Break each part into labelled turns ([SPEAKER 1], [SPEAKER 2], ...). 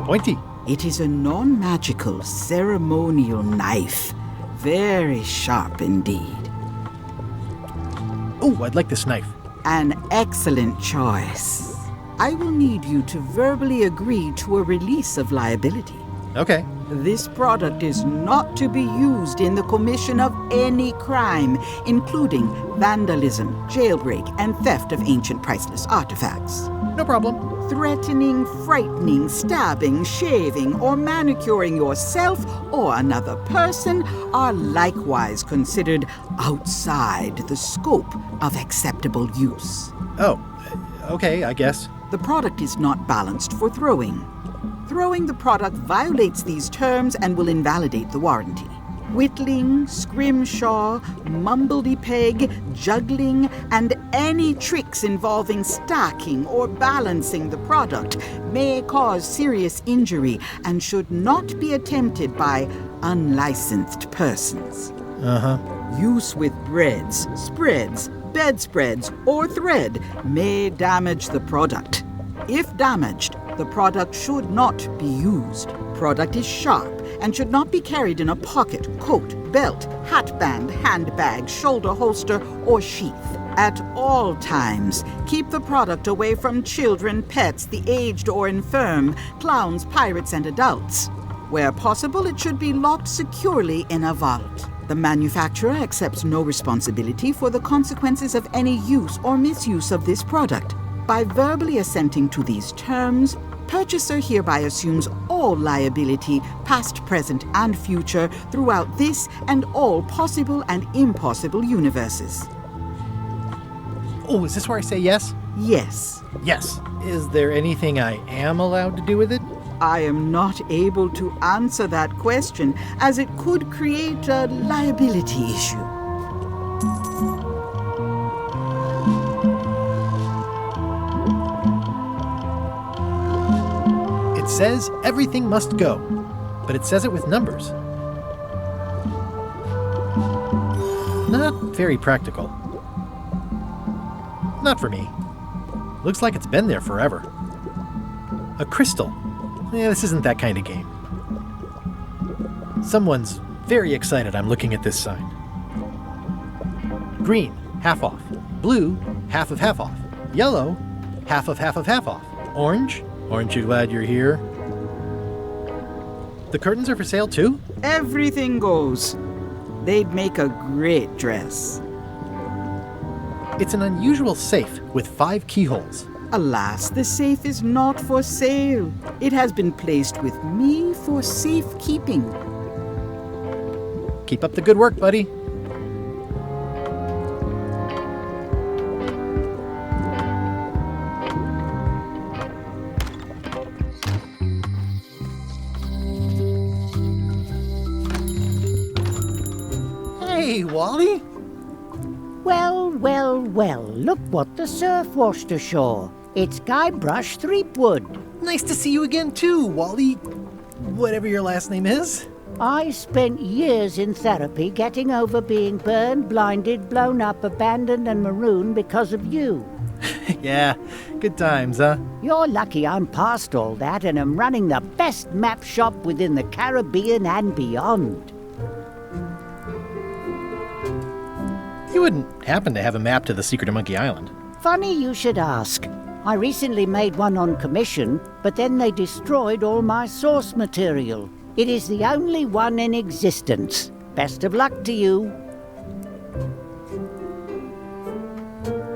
[SPEAKER 1] Pointy.
[SPEAKER 2] It is a non-magical ceremonial knife. Very sharp indeed.
[SPEAKER 1] Oh, I'd like this knife.
[SPEAKER 2] An excellent choice. I will need you to verbally agree to a release of liability.
[SPEAKER 1] Okay.
[SPEAKER 2] This product is not to be used in the commission of any crime, including vandalism, jailbreak, and theft of ancient priceless artifacts.
[SPEAKER 1] No problem.
[SPEAKER 2] Threatening, frightening, stabbing, shaving, or manicuring yourself or another person are likewise considered outside the scope of acceptable use.
[SPEAKER 1] Oh, okay, I guess.
[SPEAKER 2] The product is not balanced for throwing. Throwing the product violates these terms and will invalidate the warranty. Whittling, scrimshaw, mumbledy-peg, juggling, and any tricks involving stacking or balancing the product may cause serious injury and should not be attempted by unlicensed persons.
[SPEAKER 1] Uh-huh.
[SPEAKER 2] Use with breads, spreads, bedspreads, or thread may damage the product. If damaged, the product should not be used. Product is sharp and should not be carried in a pocket, coat, belt, hatband, handbag, shoulder holster, or sheath. At all times, keep the product away from children, pets, the aged or infirm, clowns, pirates, and adults. Where possible, it should be locked securely in a vault. The manufacturer accepts no responsibility for the consequences of any use or misuse of this product. By verbally assenting to these terms, purchaser hereby assumes all liability, past, present, and future, throughout this and all possible and impossible universes.
[SPEAKER 1] Oh, is this where I say yes?
[SPEAKER 2] Yes.
[SPEAKER 1] Yes. Is there anything I am allowed to do with it?
[SPEAKER 2] I am not able to answer that question, as it could create a liability issue.
[SPEAKER 1] It says everything must go, but it says it with numbers. Not very practical. Not for me. Looks like it's been there forever. A crystal. This isn't that kind of game. Someone's very excited I'm looking at this sign. Green, half off. Blue, half of half off. Yellow, half of half of half off. Orange, aren't you glad you're here? The curtains are for sale too?
[SPEAKER 2] Everything goes. They'd make a great dress.
[SPEAKER 1] It's an unusual safe with 5 keyholes.
[SPEAKER 2] Alas, the safe is not for sale. It has been placed with me for safekeeping.
[SPEAKER 1] Keep up the good work, buddy. Hey, Wally.
[SPEAKER 3] Well, well, well, look what the surf washed ashore. It's Guybrush Threepwood.
[SPEAKER 1] Nice to see you again too, Wally. Whatever your last name is.
[SPEAKER 3] I spent years in therapy getting over being burned, blinded, blown up, abandoned, and marooned because of you.
[SPEAKER 1] Yeah, good times, huh?
[SPEAKER 3] You're lucky I'm past all that and am running the best map shop within the Caribbean and beyond.
[SPEAKER 1] You wouldn't happen to have a map to the secret of Monkey Island.
[SPEAKER 3] Funny you should ask. I recently made one on commission, but then they destroyed all my source material. It is the only one in existence. Best of luck to you.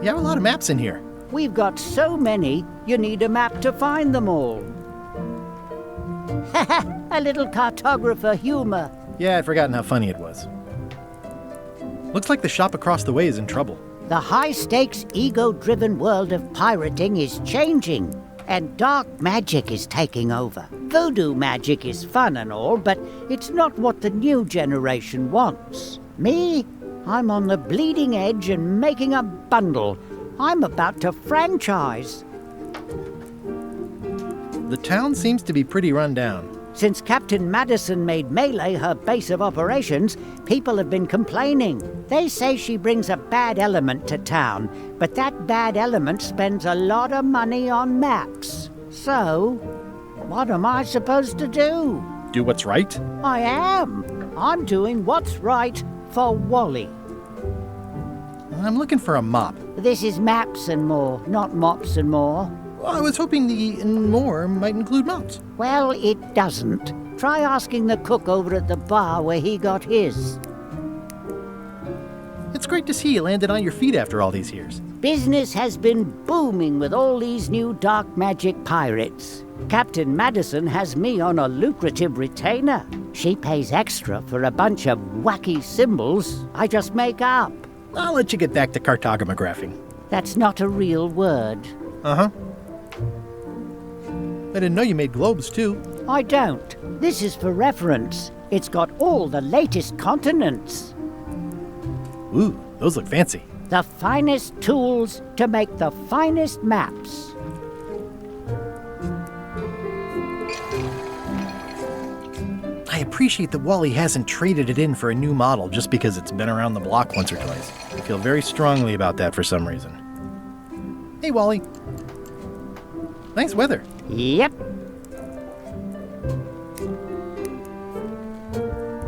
[SPEAKER 1] You have a lot of maps in here.
[SPEAKER 3] We've got so many, you need a map to find them all. A little cartographer humor.
[SPEAKER 1] Yeah, I'd forgotten how funny it was. Looks like the shop across the way is in trouble.
[SPEAKER 3] The high-stakes, ego-driven world of pirating is changing, and dark magic is taking over. Voodoo magic is fun and all, but it's not what the new generation wants. Me? I'm on the bleeding edge and making a bundle. I'm about to franchise.
[SPEAKER 1] The town seems to be pretty run down.
[SPEAKER 3] Since Captain Madison made Melee her base of operations, people have been complaining. They say she brings a bad element to town, but that bad element spends a lot of money on maps. So, What am I supposed to do?
[SPEAKER 1] Do what's right?
[SPEAKER 3] I am. I'm doing what's right for Wally.
[SPEAKER 1] I'm looking for a mop.
[SPEAKER 3] This is Maps and More, not Mops and More.
[SPEAKER 1] Well, I was hoping the and more might include mops.
[SPEAKER 3] Well, it doesn't. Try asking the cook over at the bar where he got his.
[SPEAKER 1] It's great to see you landed on your feet after all these years.
[SPEAKER 3] Business has been booming with all these new dark magic pirates. Captain Madison has me on a lucrative retainer. She pays extra for a bunch of wacky symbols I just make up.
[SPEAKER 1] I'll let you get back to cartogramographing.
[SPEAKER 3] That's not a real word.
[SPEAKER 1] Uh-huh. I didn't know you made globes, too.
[SPEAKER 3] I don't. This is for reference. It's got all the latest continents.
[SPEAKER 1] Ooh, those look fancy.
[SPEAKER 3] The finest tools to make the finest maps.
[SPEAKER 1] I appreciate that Wally hasn't traded it in for a new model just because it's been around the block once or twice. I feel very strongly about that for some reason. Hey, Wally. Nice weather.
[SPEAKER 3] Yep.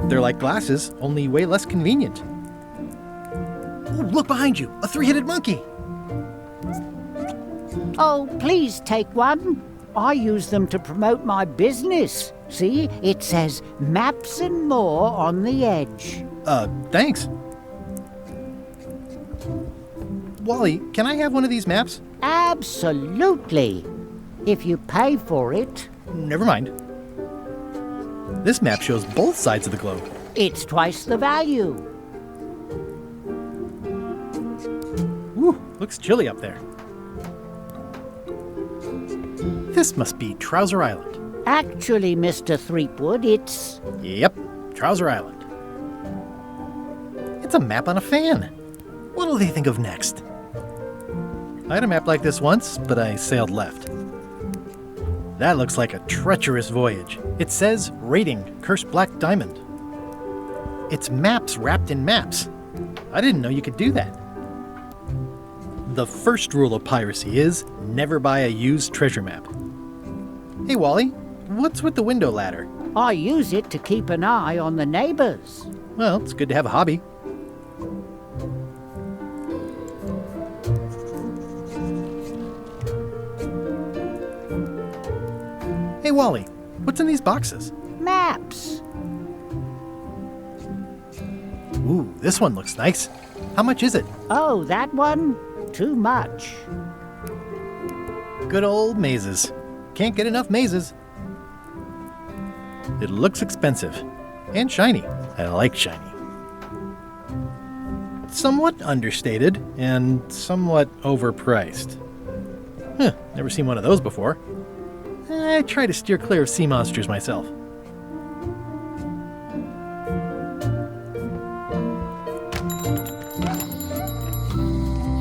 [SPEAKER 1] They're like glasses, only way less convenient. Ooh, look behind you, a three-headed monkey.
[SPEAKER 3] Oh, please take one. I use them to promote my business. See, it says Maps and More on the edge.
[SPEAKER 1] Thanks. Wally, can I have one of these maps?
[SPEAKER 3] Absolutely. If you pay for it.
[SPEAKER 1] Never mind. This map shows both sides of the globe.
[SPEAKER 3] It's twice the value.
[SPEAKER 1] Woo, looks chilly up there. This must be Trouser Island.
[SPEAKER 3] Actually, Mr. Threepwood, it's...
[SPEAKER 1] Yep, Trouser Island. It's a map on a fan. What'll they think of next? I had a map like this once, but I sailed left. That looks like a treacherous voyage. It says, rating, Cursed Black Diamond. It's maps wrapped in maps. I didn't know you could do that. The first rule of piracy is, never buy a used treasure map. Hey, Wally, what's with the window ladder?
[SPEAKER 3] I use it to keep an eye on the neighbors.
[SPEAKER 1] Well, it's good to have a hobby. Hey, Wally, what's in these boxes?
[SPEAKER 3] Maps.
[SPEAKER 1] Ooh, this one looks nice. How much is it?
[SPEAKER 3] Oh, that one? Too much.
[SPEAKER 1] Good old mazes. Can't get enough mazes. It looks expensive. And shiny. I like shiny. Somewhat understated and somewhat overpriced. Never seen one of those before. I try to steer clear of sea monsters myself.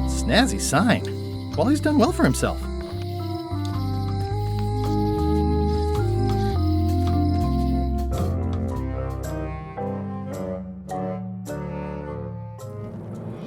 [SPEAKER 1] Snazzy sign. Wally's done well for himself.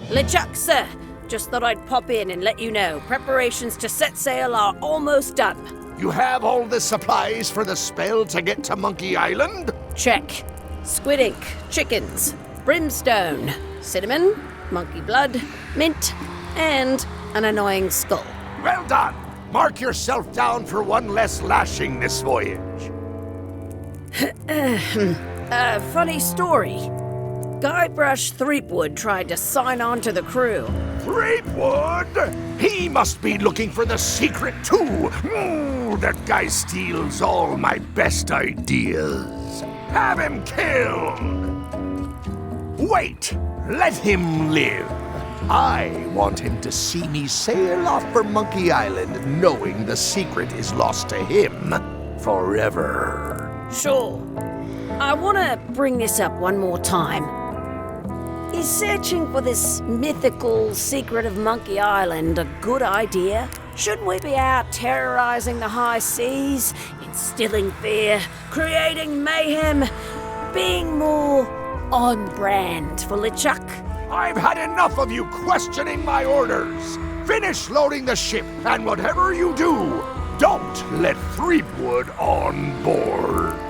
[SPEAKER 4] LeChuck, sir. Just thought I'd pop in and let you know. Preparations to set sail are almost done.
[SPEAKER 5] You have all the supplies for the spell to get to Monkey Island?
[SPEAKER 4] Check. Squid ink, chickens, brimstone, cinnamon, monkey blood, mint, and an annoying skull.
[SPEAKER 5] Well done! Mark yourself down for one less lashing this voyage.
[SPEAKER 4] Funny story. Guybrush Threepwood tried to sign on to the crew.
[SPEAKER 5] Threepwood? He must be looking for the secret too. That guy steals all my best ideas. Have him killed. Wait, let him live. I want him to see me sail off for Monkey Island knowing the secret is lost to him forever.
[SPEAKER 4] Sure. I want to bring this up one more time. Is searching for this mythical secret of Monkey Island a good idea? Shouldn't we be out terrorizing the high seas, instilling fear, creating mayhem, being more on brand for LeChuck?
[SPEAKER 5] I've had enough of you questioning my orders. Finish loading the ship, and whatever you do, don't let Threepwood on board.